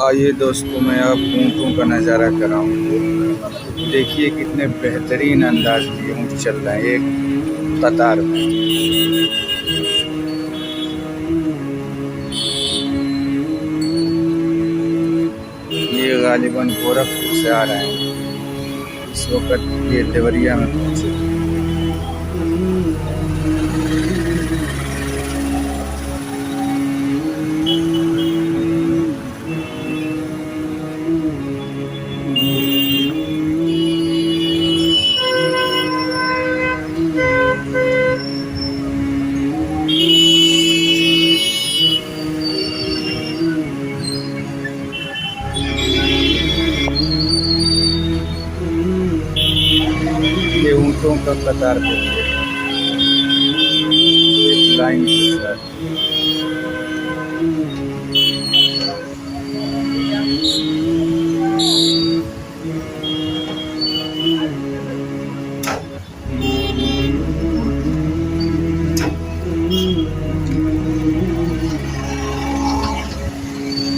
आइए दोस्तों, मैं अब ऊँटों का नज़ारा कराऊँ। देखिए कितने बेहतरीन अंदाज में ऊँट चल रहे हैं एक कतार में। ये गालिबन गोरखपुर से आ रहे हैं। इस वक्त ये देवरिया में पहुँचे। ये ऊँटों का कतार देखिए, एक लाइन के साथ।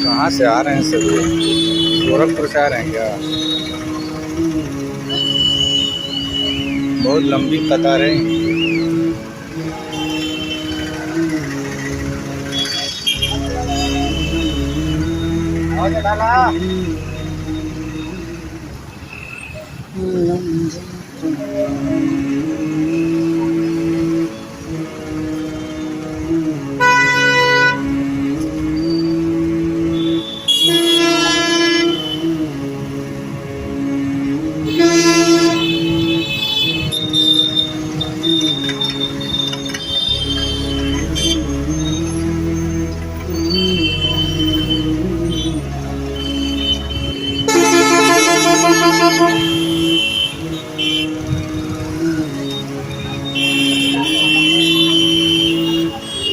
कहाँ से आ रहे हैं सभी? गोरखपुर से आ रहे हैं क्या? बहुत लंबी कतार है।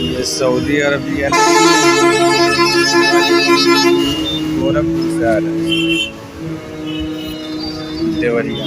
ये सऊदी अरबिया गोरखपुर से आ रहे हैं देवरिया।